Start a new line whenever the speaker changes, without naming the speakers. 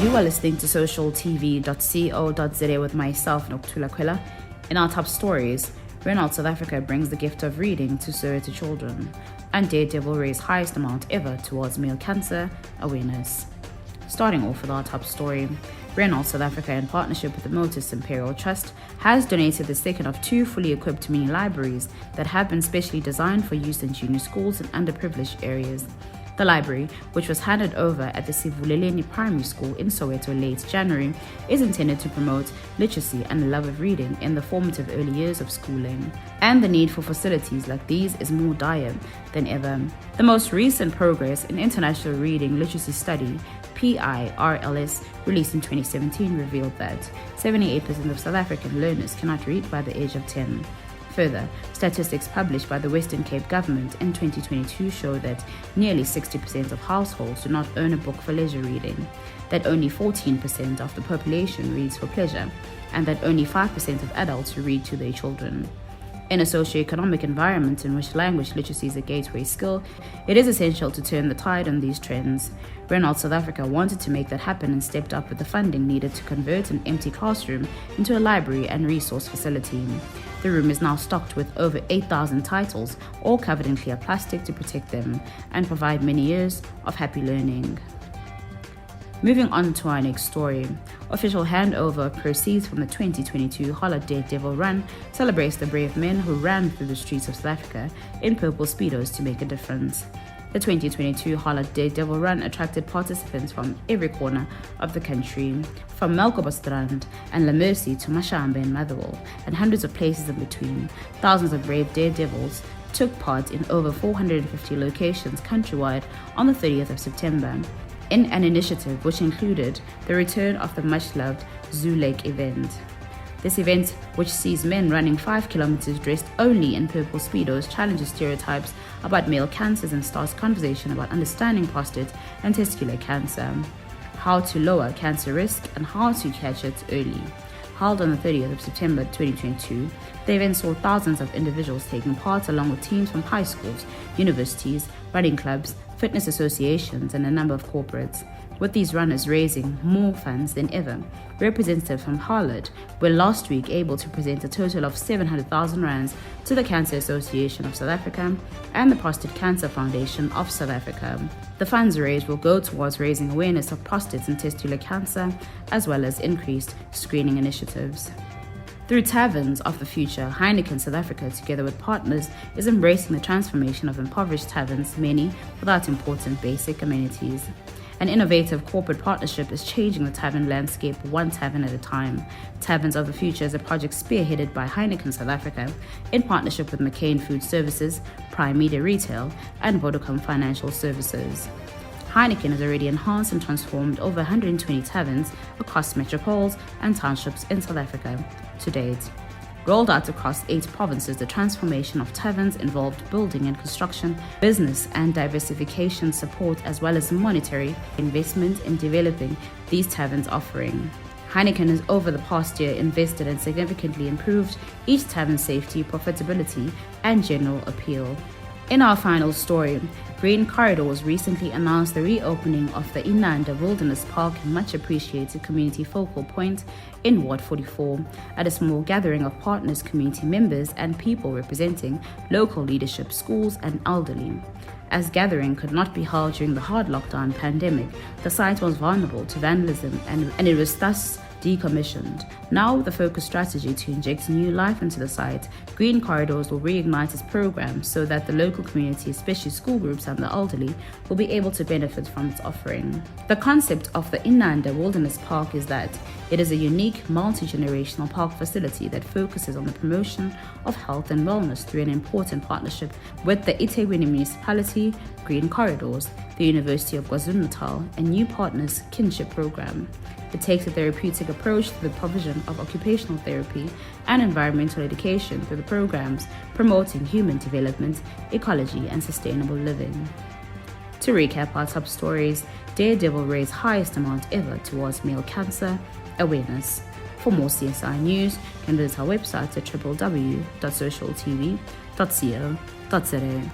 You are listening to socialtv.co.za with myself, Nokuthula. In our top stories, Renault South Africa brings the gift of reading to Soweto children, and Daredevil raised highest amount ever towards male cancer awareness. Starting off with our top story, Renault South Africa, in partnership with the Motus Imperial Trust, has donated the second of two fully equipped mini libraries that have been specially designed for use in junior schools in underprivileged areas. The library, which was handed over at the Sivuleleni Primary School in Soweto late January, is intended to promote literacy and the love of reading in the formative early years of schooling. And the need for facilities like these is more dire than ever. The most recent Progress in International Reading Literacy Study, PIRLS, released in 2017, revealed that 78% of South African learners cannot read by the age of 10. Further, statistics published by the Western Cape government in 2022 show that nearly 60% of households do not own a book for leisure reading, that only 14% of the population reads for pleasure, and that only 5% of adults read to their children. In a socio-economic environment in which language literacy is a gateway skill, it is essential to turn the tide on these trends. Renault South Africa wanted to make that happen and stepped up with the funding needed to convert an empty classroom into a library and resource facility. The room is now stocked with over 8,000 titles, all covered in clear plastic to protect them and provide many years of happy learning. Moving on to our next story, official handover of proceeds from the 2022 Daredevil Run celebrates the brave men who ran through the streets of South Africa in purple speedos to make a difference. The 2022 Daredevil Run attracted participants from every corner of the country, from Melkobostrand and La Mercy to Mashambe and Motherwell, and hundreds of places in between. Thousands of brave daredevils took part in over 450 locations countrywide on the 30th of September. In an initiative which included the return of the much-loved Zoo Lake event. This event, which sees men running 5 kilometers dressed only in purple speedos, challenges stereotypes about male cancers and starts conversation about understanding prostate and testicular cancer, how to lower cancer risk, and how to catch it early. Held on the 30th of September 2022, the event saw thousands of individuals taking part along with teams from high schools, universities, running clubs, fitness associations, and a number of corporates, with these runners raising more funds than ever. Representatives from Harlot were last week able to present a total of 700,000 rands to the Cancer Association of South Africa and the Prostate Cancer Foundation of South Africa. The funds raised will go towards raising awareness of prostate and testicular cancer, as well as increased screening initiatives. Through Taverns of the Future, Heineken South Africa, together with partners, is embracing the transformation of impoverished taverns, many without important basic amenities. An innovative corporate partnership is changing the tavern landscape one tavern at a time. Taverns of the Future is a project spearheaded by Heineken South Africa in partnership with McCain Food Services, Prime Media Retail, and Vodacom Financial Services. Heineken has already enhanced and transformed over 120 taverns across metropoles and townships in South Africa to date. Rolled out across 8 provinces, the transformation of taverns involved building and construction, business and diversification support, as well as monetary investment in developing these taverns' offering. Heineken has over the past year invested and significantly improved each tavern's safety, profitability, and general appeal. In our final story, Green Corridors recently announced the reopening of the Inanda Wilderness Park, a much appreciated community focal point in Ward 44, at a small gathering of partners, community members, and people representing local leadership, schools, and elderly. As gathering could not be held during the hard lockdown pandemic, the site was vulnerable to vandalism and it was thus decommissioned. Now, with the focused strategy to inject new life into the site, Green Corridors will reignite its program so that the local community, especially school groups and the elderly, will be able to benefit from its offering. The concept of the Inanda Wilderness Park is that it is a unique multi-generational park facility that focuses on the promotion of health and wellness through an important partnership with the eThekwini Municipality, Green Corridors, the University of KwaZulu-Natal, and new partners' kinship program. It takes a therapeutic approach to the provision of occupational therapy and environmental education through the programs promoting human development, ecology, and sustainable living. To recap our top stories, Daredevil raised highest amount ever towards male cancer awareness. For more CSI news, you can visit our website at www.socialtv.co.za.